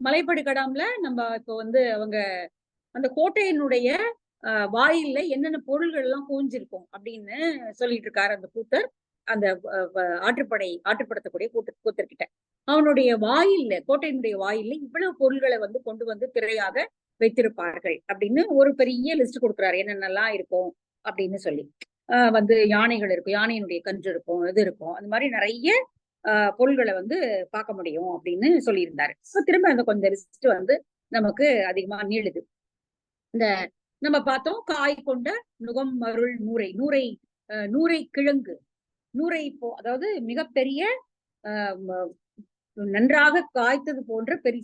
மலைப்படுகடாம்ல நம்ம இப்போ வந்து அவங்க அந்த கோட்டையினுடைய வாயில்ல என்னென்ன பொருள்கள் எல்லாம் குவிஞ்சிருக்கும் அப்படின்னு சொல்லிட்டு இருக்காரு அந்த கூத்தர். அந்த ஆற்றுப்படுத்தக்கூடிய கூத்தர்கிட்ட அவனுடைய வாயில்ல, கோட்டையினுடைய வாயில்ல இவ்வளவு பொருள்களை வந்து கொண்டு வந்து திரையாக வைத்திருப்பார்கள் அப்படின்னு ஒரு பெரிய லிஸ்ட் கொடுக்குறாரு, என்னென்னலாம் இருக்கும் அப்படின்னு சொல்லி. வந்து யானைகள் இருக்கும், யானையினுடைய கன்று இருக்கும், இது இருக்கும், அந்த மாதிரி நிறைய பொருள்களை வந்து பார்க்க முடியும் அப்படின்னு சொல்லியிருந்தாரு. திரும்ப அந்த கொஞ்சம் லிஸ்ட் வந்து நமக்கு அதிகமா நீளுது. இந்த நம்ம பார்த்தோம், காய் கொண்ட நுகம் மருள் நூரை நூரை நூரை கிழங்கு நூரை அதாவது மிகப்பெரிய நன்றாக காய்த்தது போன்ற பெரிய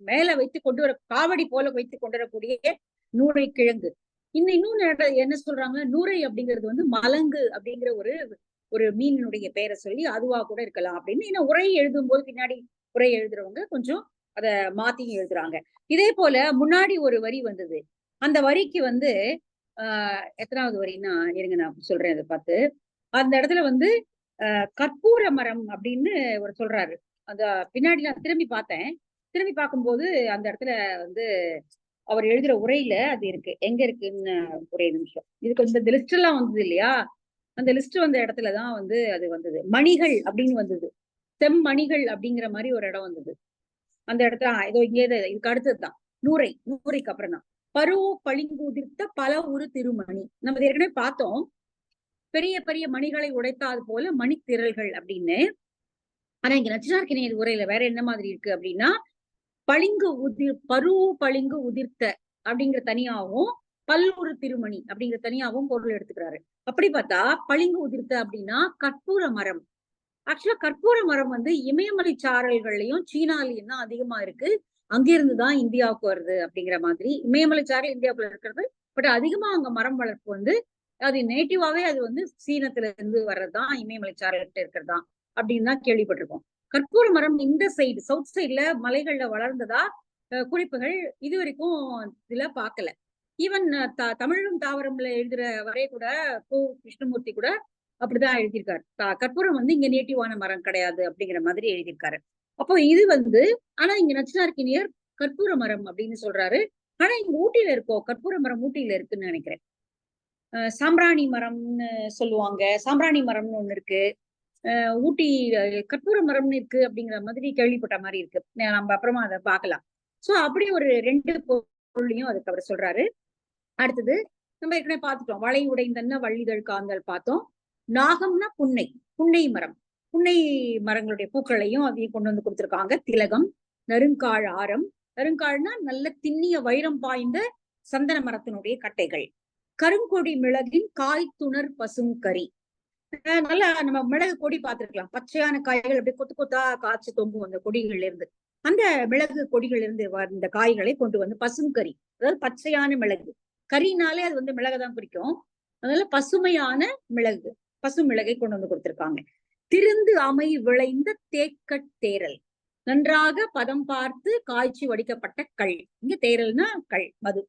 மேல வைத்து கொண்டு வர காவடி போல வைத்து கொண்டு வரக்கூடிய நூரை கிழங்கு. இன்னும் என்ன சொல்றாங்க, நூரை அப்படிங்கிறது வந்து மலங்கு அப்படிங்கிற ஒரு மீனினுடைய பெயரை சொல்லி அதுவா கூட இருக்கலாம் அப்படின்னு. இன்னும் உரை எழுதும் போது பின்னாடி உரை எழுதுறவங்க கொஞ்சம் அத மாத்தியும் எழுதுறாங்க. இதே போல முன்னாடி ஒரு வரி வந்தது. அந்த வரிக்கு வந்து எத்தனாவது வரின்னா இருங்க நான் சொல்றேன் அதை பார்த்து. அந்த இடத்துல வந்து கற்பூர மரம் அப்படின்னு ஒரு சொல்றாரு. அந்த பின்னாடி நான் திரும்பி பார்த்தேன். திரும்பி பார்க்கும்போது அந்த இடத்துல வந்து அவர் எழுதுற உரையில அது இருக்கு. எங்க இருக்குன்னு ஒரே நிமிஷம். இதுக்கு இந்த லிஸ்ட் எல்லாம் வந்தது இல்லையா, அந்த லிஸ்ட் வந்த இடத்துலதான் வந்து அது வந்தது. மணிகள் அப்படின்னு வந்தது. செம்மணிகள் அப்படிங்கிற மாதிரி ஒரு இடம் வந்தது. அந்த இடத்துல ஏதோ இங்கே இதுக்கு அடுத்ததுதான் நூறைக்கு அப்புறம் தான் பருவ பளிங்குதிர்த்த பல ஒரு திருமணி. நம்ம ஏற்கனவே பார்த்தோம், பெரிய பெரிய மணிகளை உடைத்தாது போல மணித்திரள்கள் அப்படின்னு. ஆனா இங்க நச்சினார்க்கினியர் உரையில வேற என்ன மாதிரி இருக்கு அப்படின்னா, பருவ பளிங்கு உதிர்த்த அப்படிங்கிற தனியாவும், பல்லொரு திருமணி அப்படிங்கிற தனியாவும் பொருள் எடுத்துக்கிறாரு. அப்படி பார்த்தா பளிங்கு உதிர்த்த அப்படின்னா கற்பூர மரம். ஆக்சுவலா கற்பூர மரம் வந்து இமயமலை சாரல்கள்லயும் சீனாலையும் தான் அதிகமா இருக்கு. அங்கிருந்துதான் இந்தியாவுக்கு வருது அப்படிங்கிற மாதிரி. இமயமலை சாரல் இந்தியாவுக்குள்ள இருக்கிறது, பட் அதிகமா அங்க மரம் வளர்ப்பு வந்து அது நேட்டிவாவே அது வந்து சீனத்துல இருந்து வர்றதுதான், இமயமலை சாரல்கிட்ட இருக்கிறதா அப்படின்னு தான் கேள்விப்பட்டிருக்கோம். கற்பூர மரம் இந்த சைடு சவுத் சைட்ல மலைகள்ல வளர்ந்ததா குறிப்புகள் இது வரைக்கும் இதுல பார்க்கல. ஈவன் தமிழும் தாவரம்ல எழுதுற வரைய கூட கிருஷ்ணமூர்த்தி கூட அப்படிதான் எழுதியிருக்காரு. கற்பூரம் வந்து இங்க நேட்டிவான மரம் கிடையாது அப்படிங்கிற மாதிரி எழுதியிருக்காரு. அப்போ இது வந்து ஆனா இங்க நச்சினார்க்கினியர் கற்பூர மரம் அப்படின்னு சொல்றாரு. ஆனா இங்க ஊட்டியில இருக்கோ, கற்பூர மரம் ஊட்டியில இருக்குன்னு நினைக்கிறேன். சாம்பிராணி மரம்னு சொல்லுவாங்க, சாம்பிராணி மரம்னு ஒண்ணு இருக்கு. ஊட்டி கற்பூர மரம்னு இருக்கு அப்படிங்கிற மாதிரி கேள்விப்பட்ட மாதிரி இருக்கு. நம்ம அப்புறமா அதை பார்க்கலாம். சோ அப்படி ஒரு 2 பொருளையும் அதுக்கு அவர் சொல்றாரு. அடுத்தது நம்ம ஏற்கனவே பார்த்துட்டோம், வளை உடைந்தன்ன வள்ளிதழ் காந்தல் பார்த்தோம். நாகம்னா புன்னை, புன்னை மரம், புன்னை மரங்களுடைய பூக்களையும் அதையும் கொண்டு வந்து கொடுத்திருக்காங்க. திலகம், நறுங்காழ் ஆரம், நறுங்காழ்னா நல்ல திண்ணிய வைரம் பாய்ந்த சந்தன மரத்தினுடைய கட்டைகள், கருங்கொடி மிளகின் காய்த்துணர் பசும் கறி. நல்லா நம்ம மிளகு கொடி பார்த்திருக்கலாம், பச்சையான காய்கள் அப்படியே கொத்து கொத்தா காய்ச்சி தொங்கும் அந்த கொடிகள்ல இருந்து. அந்த மிளகு கொடிகள் இருந்து இந்த காய்களை கொண்டு வந்து பசும் கறி, அதாவது பச்சையான மிளகு. கறினாலே அது வந்து மிளகுதான் குறிக்கும். அதனால பசுமையான மிளகு, பசு மிளகை கொண்டு வந்து கொடுத்திருக்காங்க. திருந்து அமை விளைந்த தேக்கட் தேரல், நன்றாக பதம் பார்த்து காய்ச்சி வடிக்கப்பட்ட கள். இங்க தேரல்னா கள், மது.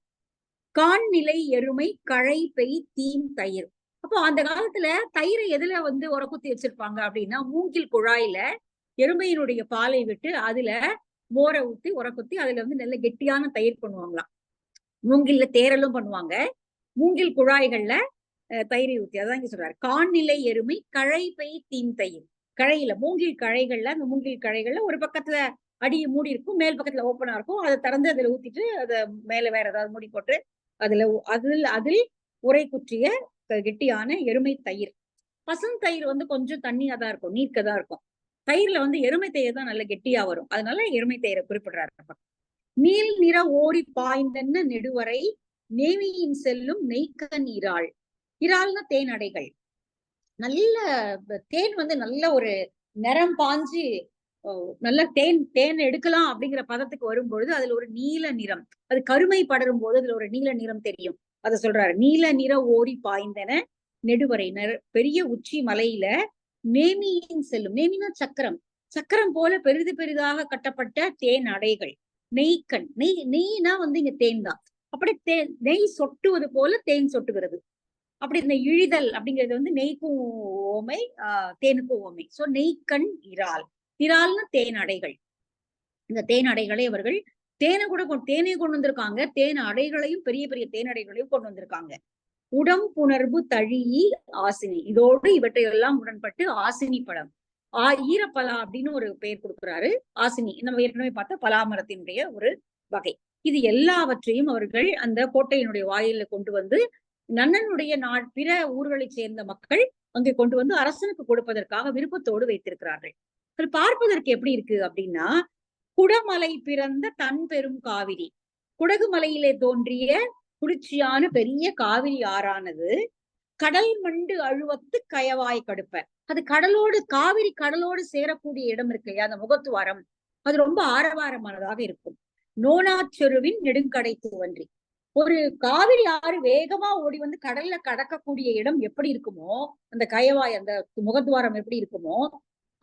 கான் நிலை எருமை கழை பெய் தீம் தயிர். அப்போ அந்த காலத்துல தயிரை எதுல வந்து உரக்குத்தி வச்சிருப்பாங்க அப்படின்னா, மூங்கில் குழாயில எருமையினுடைய பாலை விட்டு அதுல மோரை ஊத்தி உரக்குத்தி அதுல வந்து நல்ல கெட்டியான தயிர் பண்ணுவாங்களாம். மூங்கில்ல தேரலும் பண்ணுவாங்க, மூங்கில் குழாய்கள்ல தயிரை ஊத்தி. அதான் இங்க சொல்றாரு, கான்நிலை எருமை கழை பெய் தீம் தயிர். கழையில மூங்கில் கழைகள்ல, அந்த மூங்கில் கழைகள்ல ஒரு பக்கத்துல அடியை மூடி இருக்கும், மேல் பக்கத்துல ஓப்பனா இருக்கும். அதை திறந்து அதுல ஊத்திட்டு அதை மேல வேற ஏதாவது மூடி போட்டு அதுல அதில் உரை குற்றிய கெட்டியான எருமை தயிர். பசும் தயிர் வந்து கொஞ்சம் தண்ணியா தான் இருக்கும், நீர்க்கதான் இருக்கும். தயிர்ல வந்து எருமை தயிர் தான் நல்ல கெட்டியா வரும், அதனால எருமை தயிரை குறிப்பிடுறாரு. நீல் நிற ஓரி பாய்ந்தன்ன நெடுவரை நேமியின் செல்லும் நெய்க்கன் இறாள். இறால்னா தேன் அடைகள். நல்ல தேன் வந்து நல்ல ஒரு நிறம் பாஞ்சு நல்ல தேன் எடுக்கலாம் அப்படிங்கிற பதத்துக்கு வரும்பொழுது அதுல ஒரு நீல நிறம், அது கருமை படரும் போது அதுல ஒரு நீல நிறம் தெரியும். அத சொல்றாரு, நீல நிற ஓரி பாய்ந்தன நெடுவரை, பெரிய உச்சி மலையில நேமியின் செல்லும், நேமினா சக்கரம், சக்கரம் போல பெரிது பெரிதாக கட்டப்பட்ட தேன் அடைகள். நெய்க்கண், நெய்னா வந்து இங்க தேன் தான். அப்படி நெய் சொட்டுவது போல தேன் சொட்டுகிறது. அப்படி இந்த இழிதல் அப்படிங்கிறது வந்து நெய்க்கும் ஓமை, தேனுக்கும் ஓமை. சோ நெய்க்கண் இறால், இறால்னா தேன் அடைகள். இந்த தேன் அடைகளை அவர்கள் தேனை கொண்டு வந்திருக்காங்க. தேன் அடைகளையும் பெரிய பெரிய தேனடைகளையும் கொண்டு வந்திருக்காங்க. உடம் புணர்வு தழியி ஆசினி, இதோடு இவற்றை எல்லாம் உடன்பட்டு ஆசினி பழம், ஈரப்பலா அப்படின்னு ஒரு பெயர் கொடுக்கிறாரு. ஆசினி நம்ம ஏற்கனவே பார்த்த பலாமரத்தினுடைய ஒரு வகை. இது எல்லாவற்றையும் அவர்கள் அந்த கோட்டையினுடைய வாயில கொண்டு வந்து நன்னனுடைய பிற ஊர்களை சேர்ந்த மக்கள் அங்கே கொண்டு வந்து அரசனுக்கு கொடுப்பதற்காக விருப்பத்தோடு வைத்திருக்கிறார்கள். அது பார்ப்பதற்கு எப்படி இருக்கு அப்படின்னா, குடமலை பிறந்த தன் பெரும் காவிரி, குடகு மலையிலே தோன்றிய குளிர்ச்சியான பெரிய காவிரி ஆறானது கடல் மண்டு அழுவத்து கயவாய் கடுப்ப, அது கடலோடு காவிரி கடலோடு சேரக்கூடிய இடம் இருக்கு இல்லையா, அந்த முகத்துவாரம், அது ரொம்ப ஆரவாரமானதாக இருக்கும். நோனாச்செருவின் நெடுங்கடை துவன்றி, ஒரு காவிரி ஆறு வேகமா ஓடி வந்து கடல்ல கடக்கக்கூடிய இடம் எப்படி இருக்குமோ, அந்த கயவாய் அந்த முகத்துவாரம் எப்படி இருக்குமோ,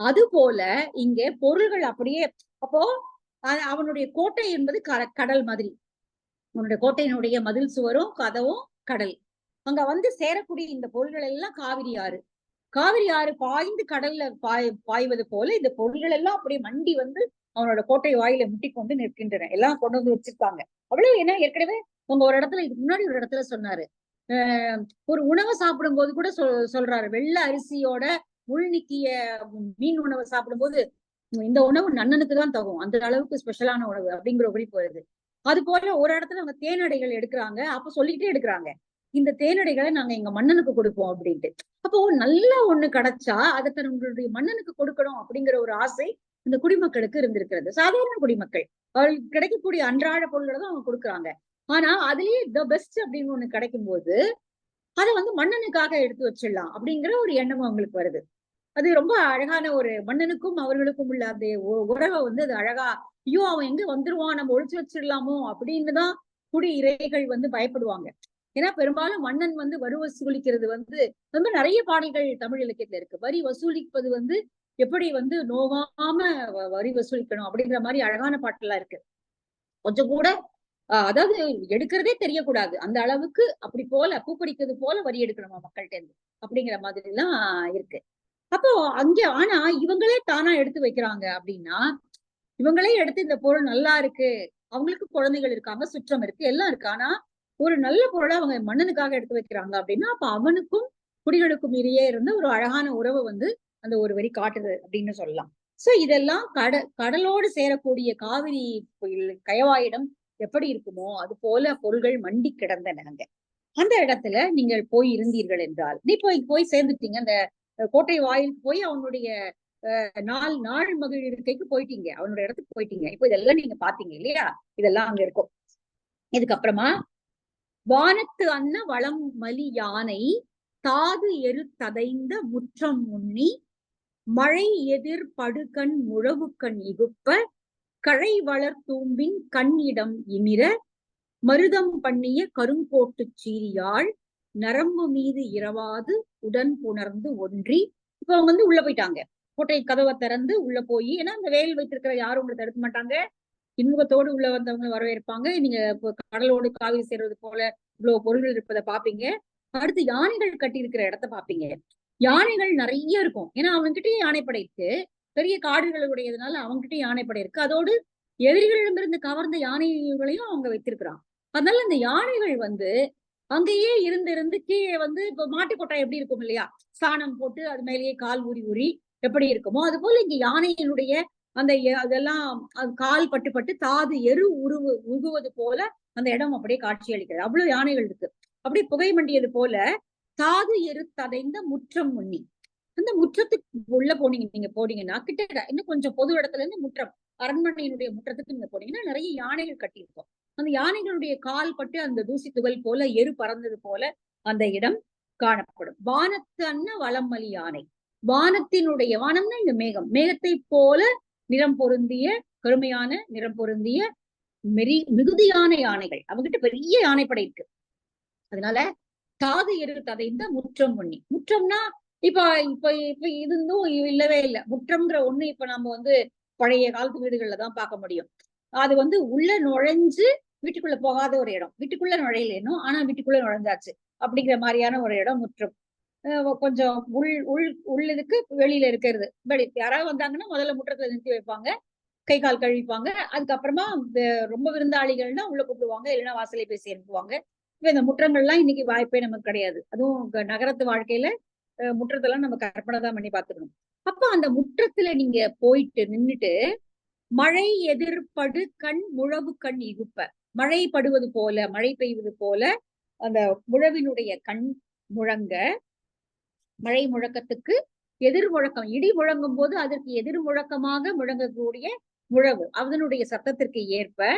அது போல இங்கே பொருள்கள் அப்படியே. அப்போ அவனுடைய கோட்டை என்பது கடல் மாதிரி, அவனுடைய கோட்டையினுடைய மதில் சுவரும் கதவும் கடல். அங்க வந்து சேரக்கூடிய இந்த பொருள்கள் எல்லாம் காவிரி ஆறு, காவிரி ஆறு பாய்ந்து கடல்ல பாய்வது போல இந்த பொருள்கள் எல்லாம் அப்படியே மண்டி வந்து அவனோட கோட்டை வாயில முட்டி கொண்டு நிற்கின்றன. எல்லாம் கொண்டு வந்து வச்சிருக்காங்க. அவ்வளவு. ஏன்னா ஏற்கனவே உங்க ஒரு இடத்துல இதுக்கு முன்னாடி ஒரு இடத்துல சொன்னாரு, ஒரு உணவை சாப்பிடும் போது கூட சொல்றாரு, வெள்ளை அரிசியோட உள்நிக்கிய மீன் உணவை சாப்பிடும் போது இந்த உணவு நன்னனுக்கு தான் தகும், அந்த அளவுக்கு ஸ்பெஷலான உணவு அப்படிங்கிற குறிப்பு வருது. அது போல ஒரு இடத்துல அவங்க தேனடைகள் எடுக்கிறாங்க. அப்ப சொல்லிக்கிட்டே எடுக்கிறாங்க, இந்த தேனடைகளை நாங்க எங்க மன்னனுக்கு கொடுப்போம் அப்படின்ட்டு. அப்போ நல்ல ஒண்ணு கிடைச்சா அதை தன்னுடைய மன்னனுக்கு கொடுக்கணும் அப்படிங்கிற ஒரு ஆசை இந்த குடிமக்களுக்கு இருந்திருக்கிறது. சாதாரண குடிமக்கள் அவர்களுக்கு கிடைக்கக்கூடிய அன்றாட பொருள்களை தான் அவங்க கொடுக்குறாங்க. ஆனா அதுலயே த பெஸ்ட் அப்படின்னு ஒண்ணு கிடைக்கும் போது அதை வந்து மன்னனுக்காக எடுத்து வச்சிடலாம் அப்படிங்கிற ஒரு எண்ணம் அவங்களுக்கு வருது. அது ரொம்ப அழகான ஒரு மன்னனுக்கும் அவர்களுக்கும் உள்ள அந்த உறவை வந்து அது அழகா, ஐயோ அவன் எங்க வந்துருவான், நம்ம ஒழிச்சு வச்சிடலாமோ அப்படின்னுதான் குடி இறைகள் வந்து பயப்படுவாங்க. ஏன்னா பெரும்பாலும் மன்னன் வந்து வரி வசூலிக்கிறது வந்து ரொம்ப நிறைய பாடல்கள் தமிழ் இலக்கியத்துல இருக்கு. வரி வசூலிப்பது வந்து எப்படி வந்து நோகாம வரி வசூலிக்கணும் அப்படிங்கிற மாதிரி அழகான பாட்டெல்லாம் இருக்கு. கொஞ்சம் கூட அதாவது எடுக்கிறதே தெரியக்கூடாது, அந்த அளவுக்கு அப்படி போல பூப்பறிக்கிறது போல வரி எடுக்கணுமா மக்கள்கிட்ட இருந்து அப்படிங்கிற மாதிரி எல்லாம் இருக்கு. அப்போ அங்க ஆனா இவங்களே தானா எடுத்து வைக்கிறாங்க அப்படின்னா, இவங்களே எடுத்து இந்த பொருள் நல்லா இருக்கு, அவங்களுக்கு குழந்தைகள் இருக்காங்க, சுற்றம் இருக்கு, எல்லாம் இருக்கு, ஆனா ஒரு நல்ல பொருளை அவங்க மன்னனுக்காக எடுத்து வைக்கிறாங்க அப்படின்னா, அப்ப அவனுக்கும் குடிகளுக்கும் இடையே இருந்த ஒரு அழகான உறவு வந்து அந்த ஒரு வரி காட்டுது அப்படின்னு சொல்லலாம். சோ இதெல்லாம் கடலோடு சேரக்கூடிய காவிரி கயவாயிடம் எப்படி இருக்குமோ அது போல பொருள்கள் மண்டி கிடந்தன. அந்த இடத்துல நீங்கள் போய் இருந்தீர்கள் என்றால், நீ போய் சேர்ந்துட்டீங்க, அந்த கோட்டை வாயிலுக்கு போய் அவனுடைய நாள் மகிழ் இருக்கைக்கு போயிட்டீங்க, அவனுடைய இடத்துக்கு போயிட்டீங்க. இப்போ இதெல்லாம் நீங்க பாத்தீங்க இல்லையா, இதெல்லாம் அங்க இருக்கும். இதுக்கப்புறமா வானத்து அன்ன வளம் மலி யானை தாது எரு ததைந்த முற்றம் முன்னி மழை எதிர் படுகண் முழவுக்கண் இகுப்ப கழை வளர் தூம்பின் கண்ணிடம் இமிர மருதம் பண்ணிய கருங்கோட்டு சீரியாள் நரம்பு மீது இரவாது உடன் புணர்ந்து ஒன்றி. இப்ப அவங்க வந்து உள்ள போயிட்டாங்க, கோட்டை கதவை திறந்து உள்ள போய், ஏன்னா அந்த வேல் வைத்திருக்கிற யாரும் உங்களை தடுக்க மாட்டாங்க, இன்முகத்தோடு உள்ள வந்தவங்க வரவேற்பாங்க. நீங்க கடலோடு காவிரி சேர்வது போல இவ்வளவு பொருள்கள் இருப்பதை பாப்பீங்க. அடுத்து யானைகள் கட்டி இருக்கிற இடத்த பாப்பீங்க. யானைகள் நிறைய இருக்கும், ஏன்னா அவங்ககிட்டயும் யானைப்படை இருக்கு, பெரிய காடுகளுடையதுனால அவங்ககிட்டயும் யானைப்படை இருக்கு. அதோடு எதிரிகளிடமிருந்து கவர்ந்த யானைகளையும் அவங்க வைத்திருக்கிறான். அதனால அந்த யானைகள் வந்து அங்கேயே இருந்து கீழே வந்து இப்ப மாட்டுக்கொட்டாய் எப்படி இருக்கும் இல்லையா, சாணம் போட்டு அது மேலேயே கால் ஊறி எப்படி இருக்குமோ அது போல இங்க யானையினுடைய அந்த அதெல்லாம் கால் பட்டு தாது எரு உருவது போல அந்த இடம் அப்படியே காட்சி அளிக்கிறது. அவ்வளவு யானைகள் இருக்கு. அப்படியே புகை மண்டியது போல தாது எரு ததைந்த முற்றம் முன்னி, அந்த முற்றத்துக்கு உள்ள நீங்க போனீங்கன்னா கிட்ட இன்னும் கொஞ்சம் பொது இடத்துல இருந்து முற்றம், அரண்மனையினுடைய முற்றத்துக்கு நீங்க போனீங்கன்னா நிறைய யானைகள் கட்டியிருக்கும். அந்த யானைகளுடைய கால் பட்டு அந்த தூசி துகள் போல எரு பறந்தது போல அந்த இடம் காணப்படும். வானத்து அன்ன வளம்மலி யானை, வானத்தினுடைய வானம்னா இந்த மேகம், மேகத்தை போல நிறம் பொருந்திய கருமையான நிறம் பொருந்திய மிகுதியான யானைகள், அவங்ககிட்ட பெரிய யானைப்படை இருக்கு. அதனால தாது எரு ததைந்த முற்றம் பண்ணி, முற்றம்னா இப்ப இப்ப இப்ப இருந்தும் இல்லவே இல்லை, முற்றம்ங்கிற ஒண்ணு இப்ப நம்ம வந்து பழைய காலத்து வீடுகள்ல தான் பார்க்க முடியும். அது வந்து உள்ள நுழைஞ்சு வீட்டுக்குள்ள போகாத ஒரு இடம், வீட்டுக்குள்ள நுழையலேனும் ஆனா வீட்டுக்குள்ள நுழைஞ்சாச்சு அப்படிங்கிற மாதிரியான ஒரு இடம் முற்றம். கொஞ்சம் உள்ளதுக்கு வெளியில இருக்கிறது, யாராவது வந்தாங்கன்னா முதல்ல முற்றத்துல நிறுத்தி வைப்பாங்க, கை கால் கழிப்பாங்க. அதுக்கப்புறமா ரொம்ப விருந்தாளிகள்னா உள்ள கூப்பிடுவாங்க, இல்லைன்னா வாசலை பேசி அனுப்புவாங்க. இப்ப இந்த முற்றங்கள்லாம் இன்னைக்கு வாய்ப்பே நமக்கு கிடையாது. அதுவும் நகரத்து வாழ்க்கையில முற்றத்தெல்லாம் நம்ம கற்பனை தான் பண்ணி பார்த்துக்கணும். அப்ப அந்த முற்றத்துல நீங்க போயிட்டு நின்னுட்டு மழை எதிர்படு கண் முழவு கண் இகுப்ப, மழை படுவது போல, மழை பெய்வது போல அந்த முழவினுடைய கண் முழங்க, மழை முழக்கத்துக்கு எதிர் முழக்கம், இடி முழங்கும் போது அதற்கு எதிர் முழக்கமாக முழங்கக்கூடிய முழவு, அதனுடைய சத்தத்திற்கு ஏற்ப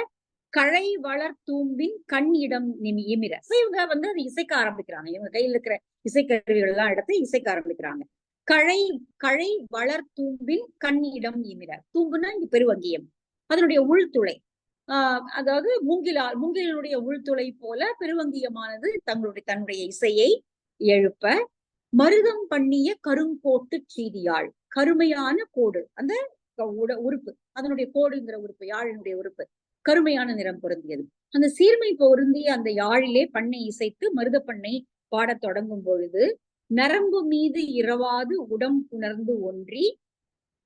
களை வளர் தூம்பின் கண் இடம் இமிர. இவங்க வந்து அதை இசைக்க ஆரம்பிக்கிறாங்க. இவங்க கையில் இருக்கிற இசைக்கருவிகள் எல்லாம் எடுத்து இசைக்க ஆரம்பிக்கிறாங்க. களை களை வளர் தூம்பின் கண் இடம் இமிர. தூம்புனா இங்க பெருவங்கியம், அதனுடைய உள்துளை, அதாவது மூங்கிலுடைய உள்துளை போல பெருவங்கியமானது தன்னுடைய இசையை எழுப்ப, மருதம் பண்ணிய கருங்கோட்டு சீதியாள், கருமையான கோடு, அந்த உறுப்பு, அதனுடைய கோடுங்கிற உறுப்பு, யாழினுடைய உறுப்பு கருமையான நிறம் பொருந்தியது. அந்த சீர்மை பொருந்திய அந்த யாழிலே பண்ணை இசைத்து மருத பண்ணை பாடத் தொடங்கும் பொழுது நரம்பு மீது இரவாது உடம் உணர்ந்து ஒன்றி,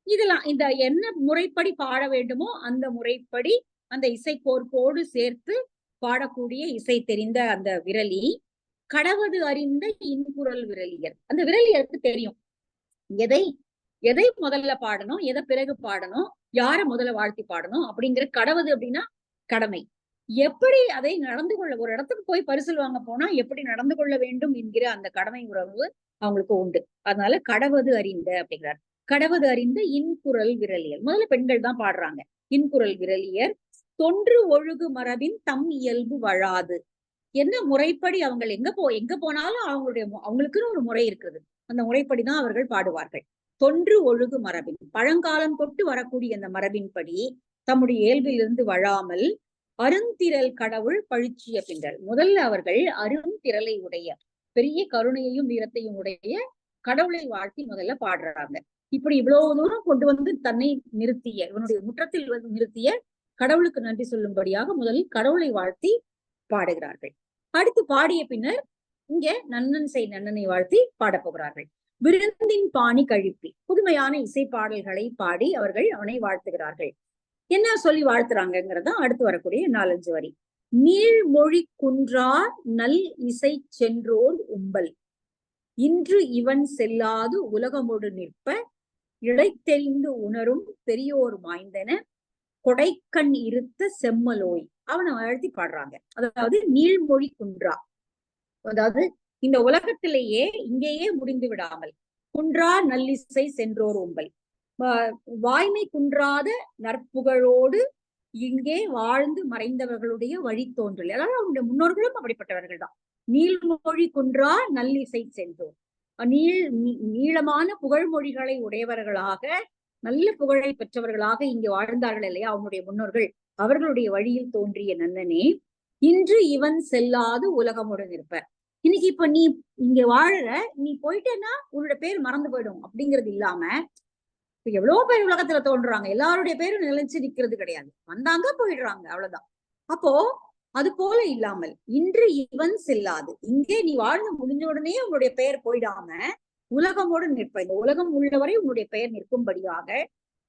இதெல்லாம் இந்த என்ன முறைப்படி பாட வேண்டுமோ அந்த முறைப்படி அந்த இசை கோர்ப்போடு சேர்த்து பாடக்கூடிய இசை தெரிந்த அந்த விரலி, கடவது அறிந்த இன்புறல் விரலியர். அந்த விரலியருக்கு தெரியும் எதை எதை முதல்ல பாடணும், எதை பிறகு பாடணும், யார முதல்ல வாழ்த்தி பாடணும் அப்படிங்கிற. கடவது அப்படின்னா கடமை, எப்படி அதை நடந்து கொள்ள, ஒரு இடத்துக்கு போய் பரிசல் வாங்க போனா எப்படி நடந்து கொள்ள வேண்டும் என்கிற அந்த கடமை உறவு அவங்களுக்கு உண்டு. அதனால கடவது அறிந்த அப்படிங்கிறார். கடவது அறிந்த இன்குரல் விரலியர், முதல்ல பெண்கள் தான் பாடுறாங்க. இன்குரல் விரலியர் தொன்று ஒழுகு மரபின் தம் இயல்பு வழாது. என்ன முறைப்படி அவங்க எங்க போனாலும் அவங்களுக்குன்னு ஒரு முறை இருக்குது. அந்த முறைப்படிதான் அவர்கள் பாடுவார்கள். தொன்று ஒழுகு மரபின், பழங்காலம் தொட்டு வரக்கூடிய அந்த மரபின்படி தம்முடைய இயல்பிலிருந்து வழாமல் அருந்திரல் கடவுள் பழிச்சிய பின்றல். முதல்ல அவர்கள் அருந்திரலை உடைய, பெரிய கருணையையும் வீரத்தையும் உடைய கடவுளை வாழ்த்தி முதல்ல பாடுறாங்க. இப்படி இவ்வளவு தூரம் கொண்டு வந்து தன்னை நிறுத்திய, இவனுடைய முற்றத்தில் வந்து நிறுத்திய கடவுளுக்கு நன்றி சொல்லும்படியாக முதலில் கடவுளை வாழ்த்தி பாடுகிறார்கள். அடுத்து பாடிய பின்னர் இங்க நன்னன் செய் நன்னனை வாழ்த்தி பாடப்போகிறார்கள். விருந்தின் பாணி கழிப்பி, புதுமையான இசை பாடல்களை பாடி அவர்கள் அவனை வாழ்த்துகிறார்கள். என்ன சொல்லி வாழ்த்துறாங்கிறத அடுத்து வரக்கூடிய 4-5 வரி. நீழ்மொழி குன்றா நல் இசை சென்றோர் உம்பல், இன்று இவன் செல்லாது உலகமொடு நிற்ப, இழைத்தெறிந்து உணரும் பெரியோர் மாய்ந்தன, கொடைக்கண் இருத்த செம்மலோய். அவனை வாழ்த்தி பாடுறாங்க. அதாவது நீழ்மொழி குன்றா, அதாவது இந்த உலகத்திலேயே இங்கேயே முடிந்து விடாமல், குன்றா நல்லிசை சென்றோர் உம்பல், வாய்மை குன்றாத நற்புகழோடு இங்கே வாழ்ந்து மறைந்தவர்களுடைய வழி தோன்றல். அதாவது அவருடைய முன்னோர்களும் அப்படிப்பட்டவர்கள் தான். நீள்மொழி குன்றா நல்லிசை சென்றோர், நீளமான புகழ்மொழிகளை உடையவர்களாக, நல்ல புகழை பெற்றவர்களாக இங்கு வாழ்ந்தார்கள் இல்லையா அவனுடைய முன்னோர்கள், அவர்களுடைய வழியில் தோன்றிய நன்னனே, இன்று இவன் செல்லாது உலகமுடன் இருப்ப. இன்னைக்கு இப்ப நீ இங்க வாழற, நீ போயிட்டேன்னா உன்னோட பேர் மறந்து போயிடும் அப்படிங்கிறது இல்லாம, இப்ப எவ்வளவு பேர் உலகத்துல தோன்றாங்க, எல்லாருடைய பேரும் நிலைச்சு நிக்கிறது கிடையாது, வந்தாங்க போயிடுறாங்க, அவ்வளவுதான். அப்போ அது போல இல்லாமல் இன்று இவன் செல்லாது, இங்கே நீ வாழ்ந்து முடிஞ்ச உடனே உன்னுடைய பெயர் போயிடாம உலகமோடு நிற்ப, இந்த உலகம் உள்ளவரை உன்னுடைய பெயர் நிற்கும்படியாக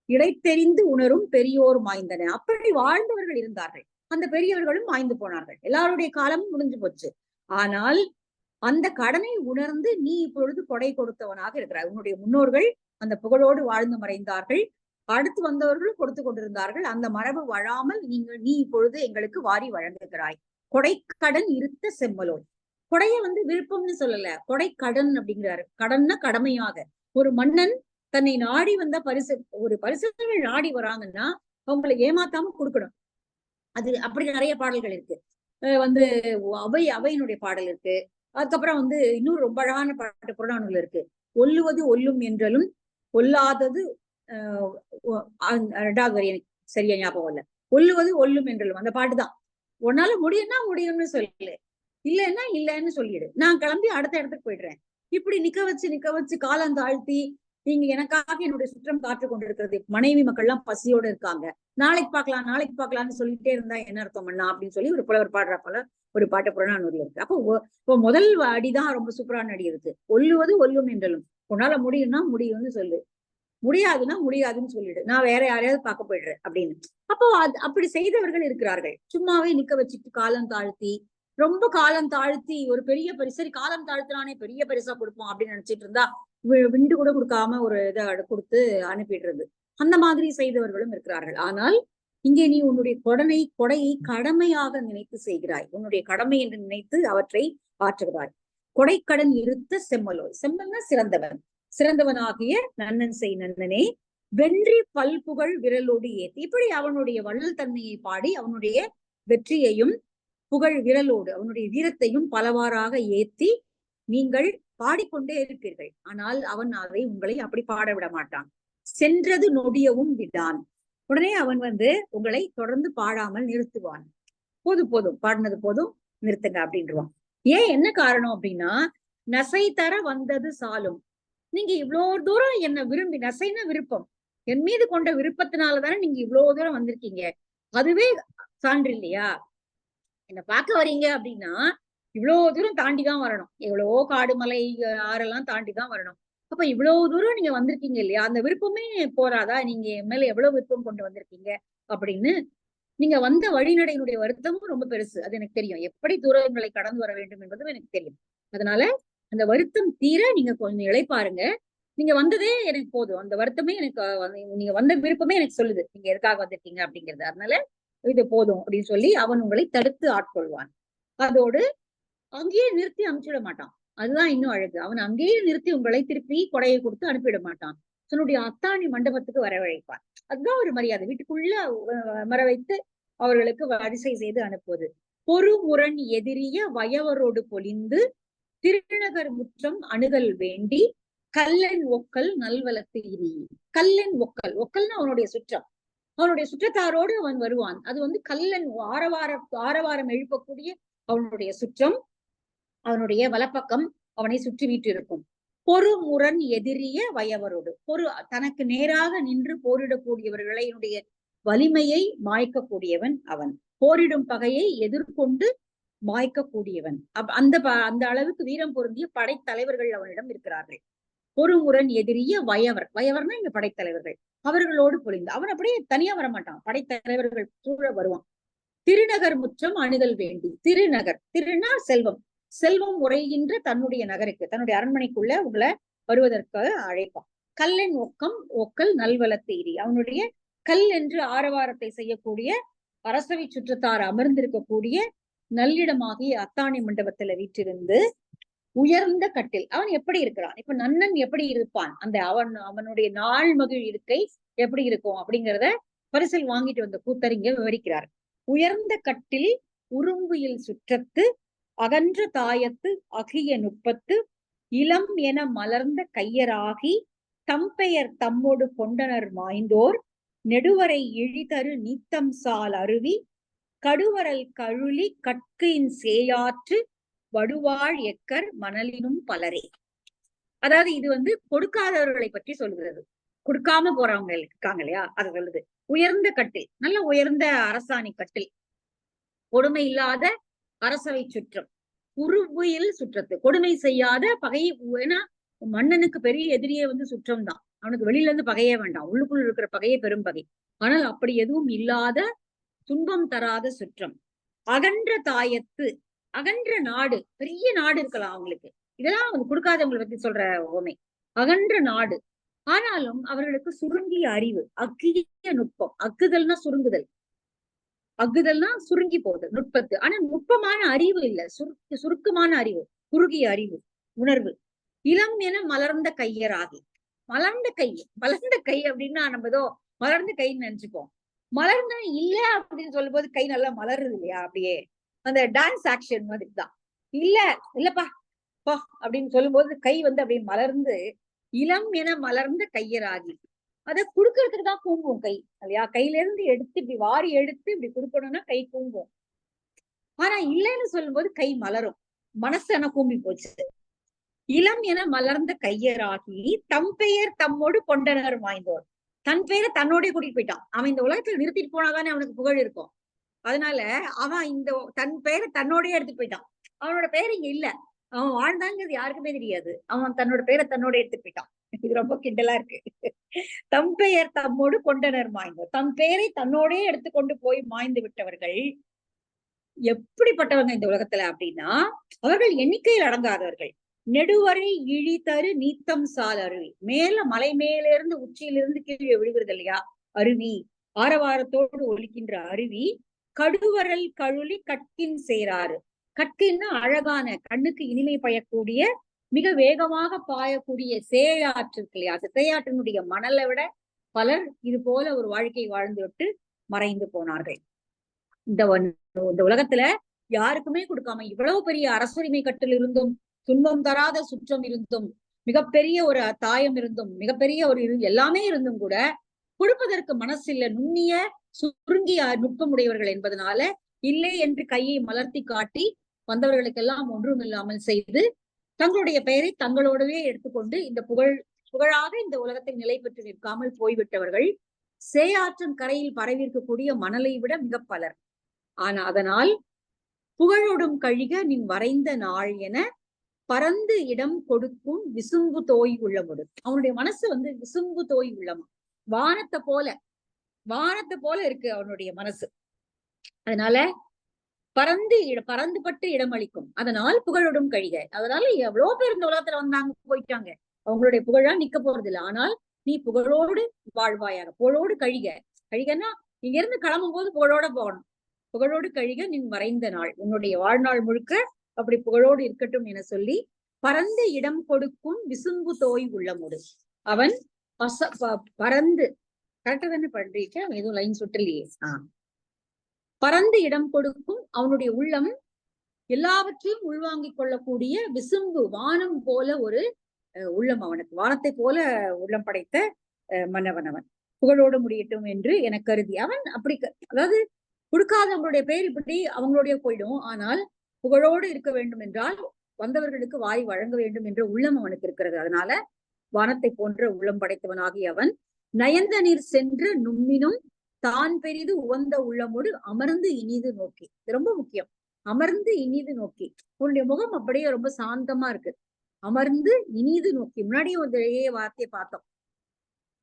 இடைத்தெறிந்து உணரும் பெரியோர் மாய்ந்தன. அப்படி வாழ்ந்தவர்கள் இருந்தார்கள், அந்த பெரியவர்களும் மாய்ந்து போனார்கள், எல்லாருடைய காலமும் முடிஞ்சு போச்சு. ஆனால் அந்த கடனை உணர்ந்து நீ இப்பொழுது கொடை கொடுத்தவனாக இருக்கிறாய். உன்னுடைய முன்னோர்கள் அந்த புகழோடு வாழ்ந்து மறைந்தார்கள், அடுத்து வந்தவர்களும் கொடுத்து கொண்டிருந்தார்கள். அந்த மரபு வழாமல் நீ இப்பொழுது எங்களுக்கு வாரி வழங்குகிறாய். கொடைக்கடன் இருத்த செம்மலோய். கொடைய வந்து விருப்பம்னு சொல்லல, கொடைக்கடன் அப்படிங்கிறாரு. கடன்னா கடமையாக. ஒரு மன்னன் தன்னை நாடி வந்த ஒரு பரிசுகள் நாடி வராங்கன்னா அவங்களை ஏமாத்தாம கொடுக்கணும். அது அப்படி நிறைய பாடல்கள் இருக்கு. வந்து அவையினுடைய பாடல் இருக்கு. அதுக்கப்புறம் வந்து இன்னொரு ரொம்ப அழகான பாட்டு புறநானூல் இருக்கு. ஒல்லுவது ஒல்லும் என்றலும் ஒல்லாதது, 2வது வரி எனக்கு சரியா ஞாபகம் இல்ல. ஒல்லுவது ஒல்லும் என்றலும் அந்த பாட்டுதான். உன்னால முடியும்னா முடியும்னு சொல்லு, இல்லைன்னா இல்லைன்னு சொல்லிடு, நான் கிளம்பி அடுத்த இடத்துக்கு போயிடுறேன். இப்படி நிக்க வச்சு காலம் தாழ்த்தி, நீங்க எனக்காக என்னுடைய சுற்றம் காத்து கொண்டிருக்கிறது, மனைவி மக்கள்லாம் பசியோட இருக்காங்க, நாளைக்கு பார்க்கலாம்னு சொல்லிட்டே இருந்தா என்ன அர்த்தம் பண்ணா அப்படின்னு சொல்லி ஒரு புலவர் பாடுற போல ஒரு பாட்டு புறநானூறுல இருக்கு. அப்போ இப்போ முதல் அடிதான் ரொம்ப சூப்பரான அடி இருக்கு. ஒல்லுவது ஒல்லும் என்றலும், உன்னால முடியும்னா முடியும்னு சொல்லு, முடியாதுன்னா முடியாதுன்னு சொல்லிடு, நான் வேற யாரையாவது பார்க்க போயிடுறேன் அப்படின்னு. அப்போ அப்படி செய்தவர்கள் இருக்கிறார்கள். சும்மாவே நிக்க வச்சுட்டு காலம் தாழ்த்தி, ரொம்ப காலம் தாழ்த்தி ஒரு பெரிய பரிசு, சரி காலம் தாழ்த்தினானே பெரிய பரிசா கொடுப்போம் அப்படின்னு நினைச்சிட்டு இருந்தா விண்டு கூட கொடுக்காம ஒரு இதை கொடுத்து அனுப்பிடுறது. அந்த மாதிரி செய்தவர்களும் இருக்கிறார்கள். ஆனால் இங்கே நீ உன்னுடைய கொடையை கடமையாக நினைத்து செய்கிறாய். உன்னுடைய கடமை என்று நினைத்து அவற்றை ஆற்றுகிறாய். கொடைக்கடன் இருத்த செம்மலோய், செம்மல்னா சிறந்தவன், சிறந்தவனாகிய நன்னன் செய் நன்னனே வென்றி பல்புகழ் விரலோடு ஏத்தி. இப்படி அவனுடைய வள்ளல் தன்மையை பாடி அவனுடைய வெற்றியையும் புகழ் விரலோடு அவனுடைய வீரத்தையும் பலவாறாக ஏத்தி நீங்கள் பாடிக்கொண்டே இருப்பீர்கள். ஆனால் அவன் அதை உங்களை அப்படி பாட விட மாட்டான். சென்றது நொடியவும் விடான். உடனே அவன் உங்களை தொடர்ந்து பாடாமல் நிறுத்துவான். போதும் பாடினது போதும், நிறுத்துங்க அப்படின்றான். ஏன், என்ன காரணம் அப்படின்னா, நசை தர வந்தது சாலும். நீங்க இவ்வளவு தூரம் என்ன விரும்பி, நசைன விருப்பம், என் மீது கொண்ட விருப்பத்தினாலதானே நீங்க இவ்வளவு தூரம் வந்திருக்கீங்க. அதுவே சான்று இல்லையா? என்ன பார்க்க வரீங்க அப்படின்னா இவ்வளவு தூரம் தாண்டிதான் வரணும். எவ்வளவோ காடு மலை ஆறெல்லாம் தாண்டிதான் வரணும். அப்ப இவ்வளவு தூரம் நீங்க வந்திருக்கீங்க இல்லையா, அந்த விருப்பமே போராதா? நீங்க என் மேல எவ்வளவு விருப்பம் கொண்டு வந்திருக்கீங்க அப்படின்னு. நீங்க வந்த வழிநடையினுடைய வருத்தமும் ரொம்ப பெருசு, அது எனக்கு தெரியும். எப்படி தூரங்களை கடந்து வர வேண்டும் என்பதும் எனக்கு தெரியும். அதனால அந்த வருத்தம் தீர நீங்க கொஞ்சம் இளைப்பாருங்க. நீங்க வந்ததே எனக்கு போதும், அந்த வருத்தமே எனக்கு, நீங்க வந்த விருப்பமே எனக்கு சொல்லுது நீங்க எதுக்காக வந்திருக்கீங்க அப்படிங்கிறது. அதனால இது போதும் அப்படின்னு சொல்லி அவன் உங்களை தடுத்து ஆட்கொள்வான். அதோடு அங்கேயே நிறுத்தி அனுப்பிச்சிட மாட்டான். அதுதான் இன்னும் அழகு. அவன் அங்கேயே நிறுத்தி உங்களை திருப்பி கொடையை கொடுத்து அனுப்பிட மாட்டான். தன்னுடைய அத்தாணி மண்டபத்துக்கு வரவழைப்பான். அதுதான் ஒரு மரியாதை. வீட்டுக்குள்ள மர வைத்து அவர்களுக்கு வரிசை செய்து அனுப்புவது. பொறுமுரண் எதிரிய வயவரோடு பொலிந்து திருநகர் முற்றம் அணுகல் வேண்டி கல்லன் ஒக்கல் நல்வலத்து இரி. கல்லன் ஒக்கல், ஒக்கல்னா அவனுடைய சுற்றம், அவனுடைய சுற்றத்தாரோடு அவன் வருவான். அது கல்லன் ஆரவாரம் எழுப்பக்கூடிய அவனுடைய சுற்றம், அவனுடைய வலப்பக்கம் அவனை சுற்றி வீட்டு இருக்கும். பொறுமுரண் எதிரிய வயவரோடு, தனக்கு நேராக நின்று போரிடக்கூடியவர்களுடைய வலிமையை மாய்க்கக்கூடியவன் அவன். போரிடும் பகையை எதிர்கொண்டு மாய்க்கக்கூடியவன். அந்த அளவுக்கு வீரம் பொருந்திய படைத்தலைவர்கள் அவனிடம் இருக்கிறார்கள். பொறுமுரண் எதிரிய வயவர், வயவர்னா இங்க படைத்தலைவர்கள், அவர்களோடு பொழிந்து. அவன் அப்படியே தனியா வரமாட்டான், படைத்தலைவர்கள் சூழ வருவான். திருநகர் முற்றம் அணுகல் வேண்டி. திருநகர், திருனா செல்வம், செல்வம் உரைகின்ற தன்னுடைய நகருக்கு, தன்னுடைய அரண்மனைக்குள்ள உங்களை வருவதற்கு அழைப்பான். கல்லன் ஒக்கல் நல்வலத்து இரி. அவனுடைய கல் என்று ஆரவாரத்தை செய்யக்கூடிய அரசவை சுற்றத்தார் அமர்ந்திருக்கக்கூடிய நல்லிடமாகிய அத்தாணி மண்டபத்துல வீற்றிருந்து உயர்ந்த கட்டில். அவன் எப்படி இருக்கிறான், இப்ப நன்னன் எப்படி இருப்பான், அந்த அவனுடைய நாள் மகிழ் இருக்கை எப்படி இருக்கும் அப்படிங்கிறத பரிசில் வாங்கிட்டு வந்த கூத்தறிங்க விவரிக்கிறார். உயர்ந்த கட்டில் உறும்புயில் சுற்றத்து அகன்ற தாயத்து அகிய நுட்பத்து இளம் என மலர்ந்த கையராகி தம்பெயர் தம்மோடு கொண்டனர் மாய்ந்தோர் நெடுவரை இழிதரு நீத்தம் சால் அருவி கடுவரல் கழுலி கற்கையின் சேயாற்று வடுவாழ் எக்கர் மணலினும் பலரே. அதாவது இது கொடுக்காதவர்களை பற்றி சொல்கிறது. கொடுக்காம போறவங்க இருக்காங்க இல்லையா, அது சொல்லுது. உயர்ந்த கட்டில், நல்ல உயர்ந்த அரசாணி கட்டில், கொடுமை இல்லாத அரசவை சுற்றம், உருவியல் சுற்றத்து, கொடுமை செய்யாத பகை. ஏன்னா மன்னனுக்கு பெரிய எதிரியே சுற்றம் தான், அவனுக்கு வெளியில இருந்து பகையே வேண்டாம், உள்ளுக்குள்ள இருக்கிற பகையே பெரும் பகை. ஆனால் அப்படி எதுவும் இல்லாத துன்பம் தராத சுற்றம். அகன்ற தாயத்து, அகன்ற நாடு, பெரிய நாடு இருக்கலாம் அவங்களுக்கு, இதெல்லாம் கொடுக்காதவங்களை பத்தி சொல்ற ஓமை. அகன்ற நாடு, ஆனாலும் அவர்களுக்கு சுருங்கிய அறிவு, அக்கிய நுட்பம். அக்குதல்னா சுருங்குதல், அக்குதல்னா சுருங்கி போகுது நுட்பத்து. ஆனா நுட்பமான அறிவு இல்ல, சுருக்கமான அறிவு, குறுகிய அறிவு, உணர்வு. இளம் என மலர்ந்த கையராகி. மலர்ந்த கை அப்படின்னா நம்ம ஏதோ மலர்ந்த கைன்னு நினைச்சுப்போம். மலர்ந்த இல்ல அப்படின்னு சொல்லும் போது கை நல்லா மலருது இல்லையா, அப்படியே அந்த டான்ஸ் ஆக்ஷன் மாதிரி தான். இல்லப்பா பா அப்படின்னு சொல்லும் போது கை அப்படியே மலர்ந்து, இளம் என மலர்ந்த கையராகி. அதை குடுக்கறதுக்கு தான் கூம்பும் கை இல்லையா, கையில இருந்து எடுத்து இப்படி வாரி எடுத்து இப்படி கொடுக்கணும்னா கை கூம்பும். ஆனா இல்லைன்னு சொல்லும் போது கை மலரும், மனசு ஆனா கூம்பி போச்சு. இளம் என மலர்ந்த கையராகி தம்பெயர் தம்மோடு கொண்டனர் வாய்ந்தோர். தன் பேரை தன்னோட கூட்டிட்டு போயிட்டான். அவன் இந்த உலகத்துல நிறுத்திட்டு போனாதானே அவனுக்கு புகழ் இருக்கும். அதனால அவன் தன் பேரை தன்னோடய எடுத்துட்டு போயிட்டான். அவனோட பேர் இங்க இல்ல, அவன் வாழ்ந்தாங்கிறது யாருக்குமே தெரியாது. அவன் தன்னோட பேரை தன்னோட எடுத்துட்டு போயிட்டான். இது ரொம்ப கிண்டலா இருக்கு. தம் பெயர் தம்மோடு கொண்டனர் மாய்ந்தோர். தம் பெயரை தன்னோடே எடுத்துக்கொண்டு போய் மாய்ந்து விட்டவர்கள் எப்படிப்பட்டவங்க இந்த உலகத்துல அப்படின்னா, அவர்கள் எண்ணிக்கையில் அடங்காதவர்கள். நெடுவரை இழிதரு நீத்தம் சால் அருவி. மேல மலை மேல இருந்து உச்சியிலிருந்து கீழே விழுகிறது இல்லையா அருவி, ஆரவாரத்தோடு ஒலிக்கின்ற அருவி. கடுவரல் கழுலி கட்கின் சேராறு. கட்கின்னா அழகான கண்ணுக்கு இனிமை பயக்கூடிய மிக வேகமாக பாயக்கூடிய சேயாற்று இருக்கு இல்லையா, சேயாற்றினுடைய மணலை விட பலர் இது போல ஒரு வாழ்க்கை வாழ்ந்து விட்டு மறைந்து போனார்கள். இந்த உலகத்துல யாருக்குமே கொடுக்காம இவ்வளவு பெரிய அரசுரிமை கட்டில் இருந்தும், துன்பம் தராத சுற்றம் இருந்தும், மிகப்பெரிய ஒரு தாயம் இருந்தும், மிகப்பெரிய ஒரு எல்லாமே இருந்தும் கூட கொடுப்பதற்கு மனசில்ல, நுண்ணிய சுருங்கிய நுட்பமுடையவர்கள் என்பதனால இல்லை என்று கையை மலர்த்தி காட்டி வந்தவர்களுக்கெல்லாம் ஒன்றும் இல்லாமல் செய்து தங்களுடைய பெயரை தங்களோடவே எடுத்துக்கொண்டு இந்த புகழாக இந்த உலகத்தில் நிலை பெற்று நிற்காமல் போய்விட்டவர்கள் சேயாற்றின் கரையில் பரவியிருக்கக்கூடிய மணலை விட மிக பலர். ஆனா அதனால் புகழோடும் கழிக நின் வரைந்த நாள் என பறந்து இடம் கொடுக்கும் விசும்பு தோய் உள்ளமுடு. அவனுடைய மனசு விசும்பு தோய் உள்ளமா, வானத்தை போல இருக்கு அவனுடைய மனசு. அதனால பறந்துபட்டு இடமளிக்கும். அதனால் புகழோடும் கழிக. அதனால எவ்வளவு பேர் இந்த உலகத்துல வந்தாங்க போயிட்டாங்க, அவங்களுடைய புகழா நிக்க போறது இல்லை. ஆனால் நீ புகழோடு வாழ்வாயாக, புகழோடு கழிகன்னா இங்க இருந்து கிளம்பும் போது புகழோட போகணும். புகழோடு கழிக நின் மறைந்த நாள், உன்னுடைய வாழ்நாள் முழுக்க அப்படி புகழோடு இருக்கட்டும் என சொல்லி பறந்து இடம் கொடுக்கும் விசும்பு தோய் உள்ளமுடு. அவன் பறந்து கரெக்டா தானே பண்றீங்க, எதுவும் லைன் சுட்டலையே. பறந்து இடம் கொடுக்கும் அவனுடைய உள்ளம் எல்லாவற்றையும் உள்வாங்கிக் கொள்ளக்கூடிய விசும்பு வானம் போல ஒரு உள்ளம் அவனுக்கு, வானத்தை போல உள்ளம் படைத்த மன்னவன் அவன். புகழோடு முடியட்டும் என்று என கருதி அவன் அப்படி, அதாவது கொடுக்காதவங்களுடைய பெயர் இப்படி அவங்களுடைய போயிடும். ஆனால் புகழோடு இருக்க வேண்டும் என்றால் வந்தவர்களுக்கு வாய் வழங்க வேண்டும் என்ற உள்ளம் அவனுக்கு இருக்கிறது. அதனால வானத்தை போன்ற உள்ளம் படைத்தவனாகி அவன் நயந்த நீர் சென்று நும்மினும் தான் பெரிது உவந்த உள்ளமோடு அமர்ந்து இனிது நோக்கி. இது ரொம்ப முக்கியம். அமர்ந்து இனிது நோக்கி, உன்னுடைய முகம் அப்படியே ரொம்ப சாந்தமா இருக்கு. அமர்ந்து இனிது நோக்கி, முன்னாடியே ஒரு வார்த்தையை பார்த்தோம்,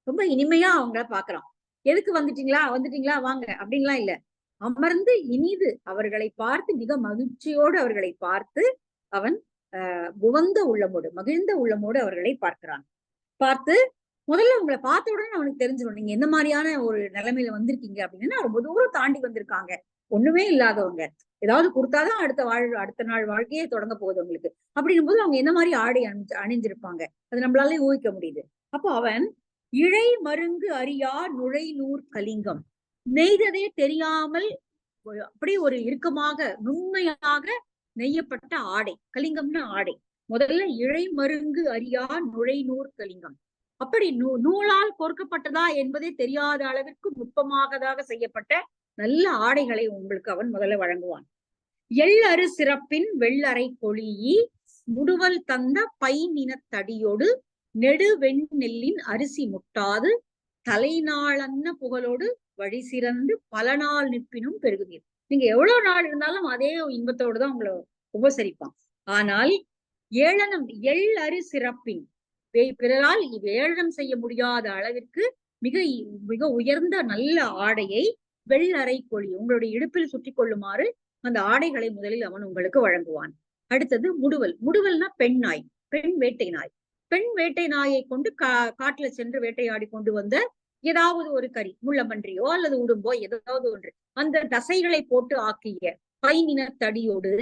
ரொம்ப இனிமையா அவங்கள பாக்குறான். எதுக்கு வந்துட்டீங்களா வாங்க அப்படின்லாம் இல்ல, அமர்ந்து இனிது அவர்களை பார்த்து மிக மகிழ்ச்சியோடு அவர்களை பார்த்து அவன் உவந்த உள்ளமோடு மகிழ்ந்த உள்ளமோடு அவர்களை பார்த்து முதல்ல உங்களை பார்த்த உடனே அவனுக்கு தெரிஞ்சிடும் நீங்க எந்த மாதிரியான ஒரு நிலைமையில வந்திருக்கீங்க அப்படின்னா, ரொம்ப தூரம் தாண்டி வந்திருக்காங்க, ஒண்ணுமே இல்லாதவங்க, ஏதாவது கொடுத்தாதான் அடுத்த நாள் வாழ்க்கையே தொடங்க போகுது உங்களுக்கு அப்படின்னும் போது அவங்க என்ன மாதிரி ஆடை அணிஞ்சிருப்பாங்க அது நம்மளாலே ஊகிக்க முடியுது. அப்போ அவன் இழை மருங்கு அறியா நுழை நூற் கலிங்கம், நெய்ததே தெரியாமல் அப்படி ஒரு இறுக்கமாக நுண்மையாக நெய்யப்பட்ட ஆடை, கலிங்கம்னு ஆடை. முதல்ல இழை மருங்கு அறியா நுழை நூற் கலிங்கம், அப்படி நூலால் கோர்க்கப்பட்டதா என்பதே தெரியாத அளவிற்கு நுட்பமாகதாக செய்யப்பட்ட நல்ல ஆடைகளை உங்களுக்கு அவன் முதல்ல வழங்குவான். எள்ளறு சிறப்பின் வெள்ளரை கொளியி முடுவல் தந்த பை நினத்தடியோடு நெடு வெண்ணெல்லின் அரிசி முட்டாது தலைநாளன்ன புகழோடு வழி சிறந்து பல நாள் நிற்பினும் பெருகுவீர். நீங்க எவ்வளவு நாள் இருந்தாலும் அதே இன்பத்தோடுதான் உங்களை உபசரிப்பான். ஆனால் எள்ளறு சிறப்பின் பிறரால் ஏளனம் செய்ய முடியாத அளவிற்கு மிக மிக உயர்ந்த நல்ல ஆடையை வெள்ளரை கொழி உங்களுடைய இடுப்பில் சுற்றி கொள்ளுமாறு அந்த ஆடைகளை முதலில் அவன் உங்களுக்கு வழங்குவான். அடுத்தது முடுவல்னா பெண் நாய், பெண் வேட்டை நாயை கொண்டு காட்டுல சென்று வேட்டையாடி கொண்டு வந்த ஏதாவது ஒரு கறி, முள்ளம்பன்றியோ அல்லது உடும்போ ஏதாவது ஒன்று, அந்த தசைகளை போட்டு ஆக்கிய பைநின தடியோடு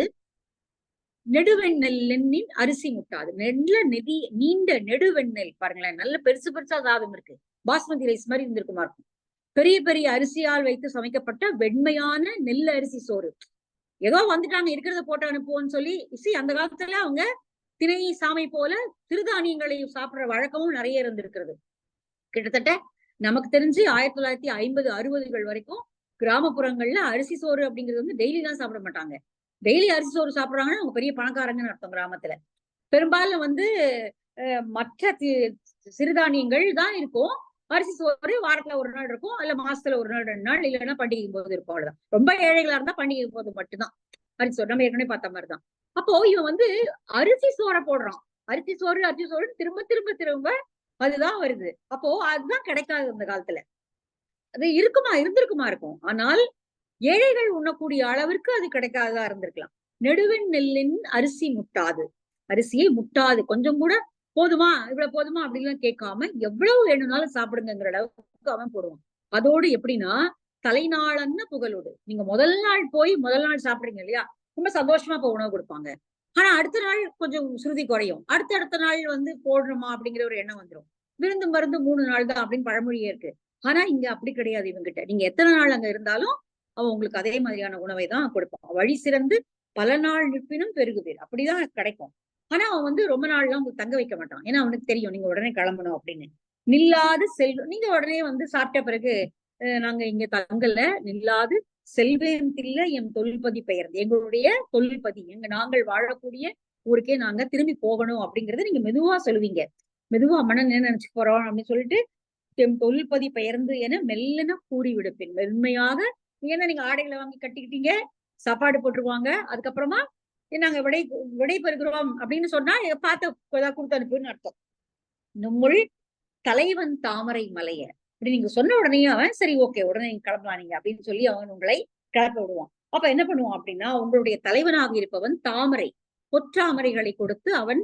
நெடுவெண்ணெல்லின் அரிசி முட்டாது, நீண்ட நெடுவெண்ணெல் பாருங்களேன், நல்ல பெருசா சாதம் இருக்கு, பாஸ்மதி ரைஸ் மாதிரி இருந்திருக்குமா இருக்கும், பெரிய பெரிய அரிசியால் வைத்து சமைக்கப்பட்ட வெண்மையான நெல் அரிசி சோறு. ஏதோ வந்துட்டாங்க இருக்கிறத போட்டு அனுப்புவோம்னு சொல்லி அந்த காலத்துல அவங்க திணை சாமை போல சிறுதானியங்களை சாப்பிடுற வழக்கமும் நிறைய இருந்திருக்கிறது. கிட்டத்தட்ட நமக்கு தெரிஞ்சு 1950, 60 வரைக்கும் கிராமப்புறங்கள்ல அரிசி சோறு அப்படிங்கிறது டெய்லி தான் சாப்பிட மாட்டாங்க. டெய்லி அரிசி சோறு சாப்பிடுறாங்கன்னா அவங்க பெரிய பணக்காரங்கன்னு அர்த்தம். கிராமத்துல பெரும்பாலும் மற்ற சிறுதானியங்கள் தான் இருக்கும். அரிசி சோறு வாரத்துல ஒரு நாள் இருக்கும், இல்ல மாசத்துல ஒரு நாள் 2 நாள், இல்லைன்னா பண்டிகை போது இருக்கும், அவ்வளவுதான். ரொம்ப ஏழைகளா இருந்தா பண்டிகை போது மட்டும்தான் அரிசி சோறு, நம்ம ஏற்கனவே பார்த்த மாதிரிதான். அப்போ இவன் அரிசி சோறை போடுறான், அரிசி சோறு திரும்ப திரும்ப திரும்ப அதுதான் வருது. அப்போ அதுதான் கிடைக்காது அந்த காலத்துல. அது இருந்திருக்குமா இருக்கும். ஆனால் ஏழைகள் உண்ணக்கூடிய அளவிற்கு அது கிடைக்காததா இருந்திருக்கலாம். நெடுவெண் நெல்லின் அரிசி முட்டாது. அரிசியை முட்டாது. கொஞ்சம் கூட போதுமா, இவ்வளவு போதுமா அப்படின்னு கேட்காம எவ்வளவு வேணும்னாலும் சாப்பிடுங்கிற அளவுக்கு அவன் போடுவான். அதோடு எப்படின்னா, தலைநாளன்னு புகழோடு. நீங்க முதல் நாள் போய் முதல் நாள் சாப்பிடுறீங்க இல்லையா, ரொம்ப சந்தோஷமா இப்ப உணவு கொடுப்பாங்க. ஆனா அடுத்த நாள் கொஞ்சம் சுருதி குறையும். அடுத்த நாள் போடணுமா அப்படிங்கிற ஒரு எண்ணம் வந்துடும். விருந்து மருந்து 3 நாள் தான் அப்படின்னு பழமொழியே இருக்கு. ஆனா இங்க அப்படி கிடையாது இவங்கிட்ட. நீங்க எத்தனை நாள் அங்க இருந்தாலும் அவன் உங்களுக்கு அதே மாதிரியான உணவை தான் கொடுப்பான். வழி சிறந்து பல நாள் நிற்பினும் பெருகுவீர் அப்படிதான் கிடைக்கும். ஆனா அவன் ரொம்ப நாள்லாம் உங்களுக்கு தங்க வைக்க மாட்டான். ஏன்னா அவனுக்கு தெரியும் நீங்க உடனே கிளம்பணும் அப்படின்னு. நில்லாது செல்வம் நீங்க உடனே சாப்பிட்ட பிறகு நாங்க இங்க தங்கல, நில்லாது செல்வேன் தில்ல எம் தொல்பதி பெயர்ந்து, எங்களுடைய தொல்பதி நாங்கள் வாழக்கூடிய ஊருக்கே நாங்க திரும்பி போகணும் அப்படிங்கறத நீங்க மெதுவா சொல்லுவீங்க. மெதுவா மனன் என்ன நினைச்சு போறோம் அப்படின்னு சொல்லிட்டு எம் தொல்பதி பெயர்ந்து என மெல்லன கூறி விடுப்பேன். மென்மையாக ஏன்னா நீங்க ஆடைகளை வாங்கி கட்டிக்கிட்டீங்க, சாப்பாடு போட்டுருவாங்க. அதுக்கப்புறமா நாங்க விடை பெறுகிறோம் அப்படின்னு சொன்னா பார்த்து கொடுத்து அனுப்புன்னு அர்த்தம். நம்முள் தலைவன் தாமரை மலைய அப்படி நீங்க சொன்ன உடனே அவன் சரி ஓகே உடனே நீங்க கிளம்பலாம் நீங்க அப்படின்னு சொல்லி அவன் உங்களை கிளப்ப விடுவான். அப்ப என்ன பண்ணுவான் அப்படின்னா, உங்களுடைய தலைவனாக இருப்பவன் தாமரை பொற்றாமரைகளை கொடுத்து அவன்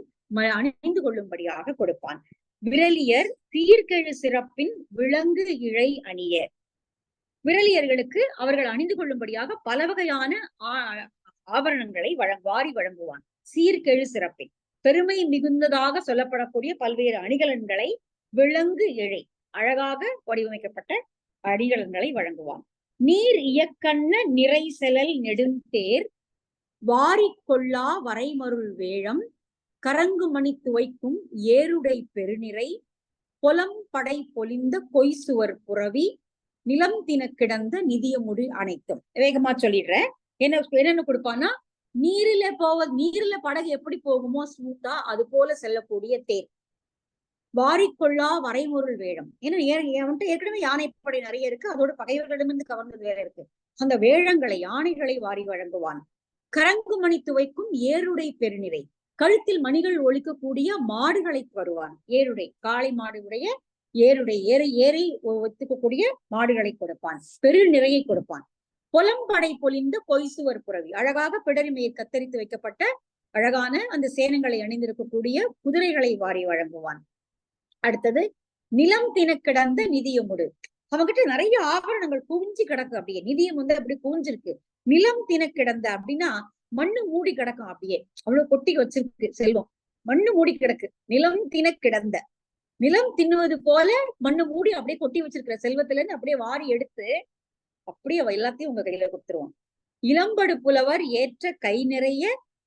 அணிந்து கொள்ளும்படியாக கொடுப்பான். விரலியர் சீர்கெழு சிறப்பின் விலங்கு இழை அணிய, விரலியர்களுக்கு அவர்கள் அணிந்து கொள்ளும்படியாக பல வகையான ஆபரணங்களை வாரி வழங்குவான். சீர்கெழு சிறப்பின் பெருமை மிகுந்ததாக சொல்லப்படக்கூடிய பல்வேறு அணிகலன்களை விலங்கு இழை அழகாக வடிவமைக்கப்பட்ட அணிகலன்களை வழங்குவான். நீர் இயக்கண்ண நிறை செலல் நெடுந்தேர் வாரிக்கொள்ளா வரைமருள் வேழம் கரங்கு மணி துவைக்கும் ஏருடை பெருநிறை பொலம் படை பொலிந்த கொய்சுவர் புறவி நிலம் தின கிடந்த நிதிய முடி அனைத்தும். வேகமா சொல்லிடுறேன். என்னென்ன கொடுப்பான்னா, நீரில படகு எப்படி போகுமோ ஸ்மூத்தா அது போல செல்லக்கூடிய தேர், வாரிக்கொள்ளா வரைமுருள் வேழம். ஏன்னா ஏற்கனவே யானைப்படை நிறைய இருக்கு, அதோட பகைவர்களிடமிருந்து கவர்ந்தது வேற இருக்கு. அந்த வேழங்களை யானைகளை வாரி வழங்குவான். கரங்கு மணி துவைக்கும் ஏருடை பெருநிறை, கழுத்தில் மணிகள் ஒழிக்கக்கூடிய மாடுகளை வருவான். ஏருடை காளை மாடுடைய ஏருடை ஏறை ஒத்துக்கக்கூடிய மாடுகளை கொடுப்பான். பெரு நிறையை கொடுப்பான். பொலம்படை பொலிந்த கொய்சுவர் புறவி, அழகாக பிடரிமையை கத்தரித்து வைக்கப்பட்ட அழகான அந்த சேனங்களை அணிந்திருக்கக்கூடிய குதிரைகளை வாரி வழங்குவான். அடுத்தது நிலம் தின கிடந்த நிதியமுடு, அவங்கிட்ட நிறைய ஆபரணங்கள் குவிஞ்சு கிடக்கு. அப்படியே நிதியம் அப்படி குவிஞ்சிருக்கு. நிலம் தின கிடந்த அப்படின்னா மண்ணு மூடி கிடக்கும். அப்படியே அவ்வளவு கொட்டி வச்சிருக்கு செல்வம், மண்ணு மூடி கிடக்கு. நிலம் தின கிடந்த, நிலம் தின்னுவது போல மண்ணு மூடி அப்படியே கொட்டி வச்சிருக்கிற செல்வத்துல இருந்து அப்படியே வாரி எடுத்து அப்படியே எல்லாத்தையும் உங்க கையில கொடுத்துருவான். இளம்படு புலவர் ஏற்ற கை நிறைய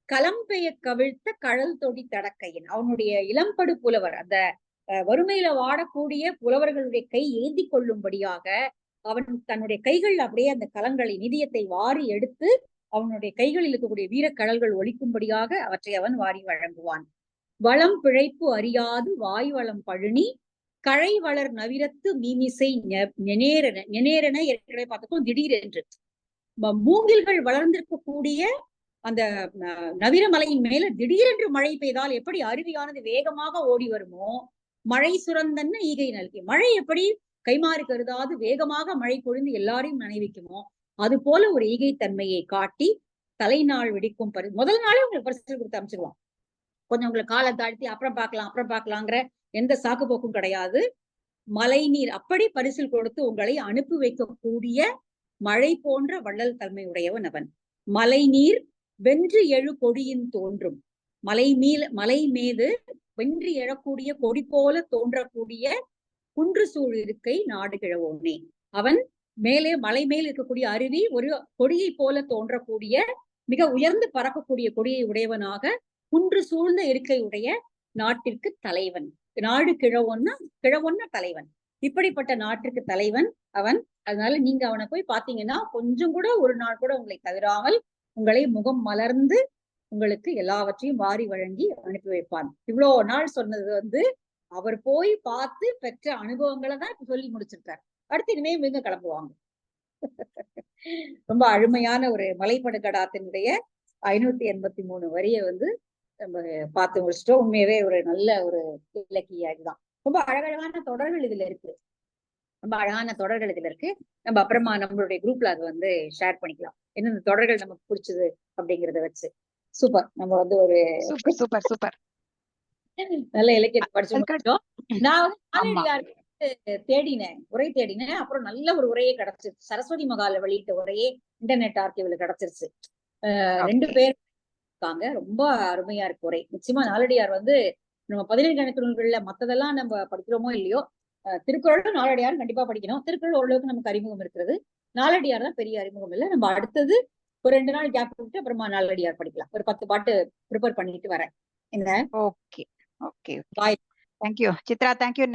கலம்பெய கவிழ்த்த கழல் தொடி தடக்கையின், அவனுடைய இளம்படு புலவர் அந்த வறுமையில வாடக்கூடிய புலவர்களுடைய கை ஏந்தி கொள்ளும்படியாக அவன் தன்னுடைய கைகள் அப்படியே அந்த கலங்களை நிதியத்தை வாரி எடுத்து அவனுடைய கைகளில் இருக்கக்கூடிய வீரக்கடல்கள் ஒழிக்கும்படியாக அவற்றை அவன் வாரி வழங்குவான். வளம் பிழைப்பு அறியாது வாய் வளம் பழுனி கழை வளர் நவிரத்து மீமிசை நெனேரென ஏற்கனவே பார்த்துக்கோ திடீரென்று மூங்கில்கள் வளர்ந்திருக்கக்கூடிய அந்த நவிரமலையின் மேல திடீரென்று மழை பெய்தால் எப்படி அருவியானது வேகமாக ஓடி வருமோ, மழை சுரந்தன்ன ஈகை நல்கி, மழை எப்படி கைமாறி கருதாது வேகமாக மழை பொழிந்து எல்லாரையும் நனைவிக்குமோ அது போல ஒரு ஈகை தன்மையை காட்டி தலைநாள் விடிக்கும் முதல் நாளே உங்களுக்கு பரிசு கொடுத்து அமைச்சிருவான். கொஞ்சம் உங்களை காலை தாழ்த்தி அப்புறம் பார்க்கலாங்கிற எந்த சாக்கு போக்கும் கிடையாது. மழை நீர் அப்படி பரிசில் கொடுத்து உங்களை அனுப்பி வைக்கக்கூடிய மழை போன்ற வள்ளல் தன்மையுடையவன் அவன். மழை நீர் வென்று எழு கொடியின் தோன்றும், மலை மீது வென்று எழக்கூடிய கொடி போல தோன்றக்கூடிய குன்று சூழ் இருக்கை நாடு கிழவோனே, அவன் மேலே மலை மேல் இருக்கக்கூடிய அருவி ஒரு கொடியை போல தோன்றக்கூடிய மிக உயர்ந்து பறக்கக்கூடிய கொடியை உடையவனாக குன்று சூழ்ந்த இருக்கையுடைய நாட்டிற்கு தலைவன். நாடு கிழவொன்ன தலைவன், இப்படிப்பட்ட நாட்டிற்கு தலைவன் அவன். அதனால நீங்க அவனை போய் பாத்தீங்கன்னா கொஞ்சம் கூட ஒரு நாள் கூட உங்களை தவிராமல் உங்களை முகம் மலர்ந்து உங்களுக்கு எல்லாவற்றையும் வாரி வழங்கி அனுப்பி வைப்பான். இவ்வளவு நாள் சொன்னது அவர் போய் பார்த்து பெற்ற அனுபவங்களை தான் இப்ப சொல்லி முடிச்சிருக்காரு. அடுத்து இனிமே இவங்க கிளம்புவாங்க. ரொம்ப அருமையான ஒரு மலைப்படுகடாத்தினுடைய 583 வரிய நம்ம பார்த்து முடிச்சிட்டோம். உண்மையவே ஒரு நல்ல ஒரு இலக்கிய இதுதான். ரொம்ப அழகழகான தொடர்கள் இதுல இருக்கு. ரொம்ப அழகான தொடர்கள் இதுல இருக்கு. நம்ம அப்புறமா நம்மளுடைய குரூப்ல அது வந்து ஷேர் பண்ணிக்கலாம். என்னென்ன தொடர்கள் நமக்கு பிடிச்சது அப்படிங்கறத வச்சு. சூப்பர். நம்ம வந்து ஒரு சூப்பர் சூப்பர் சூப்பர். நல்ல இலக்கியத்தை படிச்சு அதுக்கு முடிச்சோம். நான் வந்து ஆமா. நாலடியார் தேடினேன், உரை தேடினேன். அப்புறம் நல்ல ஒரு உரையே கிடைச்சிருச்சு. சரஸ்வதி மகால வெளியிட்ட உரையே இன்டர்நெட் ஆர்கிவ்ல கிடைச்சிருச்சு. 2 ஓகே. பேர் இருக்காங்க. ரொம்ப அருமையா இருக்கு உரை. நிச்சயமா நாலடியார் வந்து நம்ம 17 கணக்கு நூல்கள்ல மத்ததெல்லாம் நம்ம படிக்கிறோமோ இல்லையோ, திருக்குறளும் நாலடியாரும் கண்டிப்பா படிக்கணும். திருக்குறள் ஓரளவுக்கு நமக்கு அறிமுகம் இருக்கிறது. நாலடியார் தான் பெரிய அறிமுகம் இல்ல. நம்ம அடுத்தது ஒரு 2 நாள் கேப் விட்டு அப்புறமா நாலடியார் படிக்கலாம். ஒரு 10 பாட்டு ப்ரிப்பேர் பண்ணிட்டு வரேன். என்ன? Okay okay okay. Bye. Thank you Chitra. Thank you.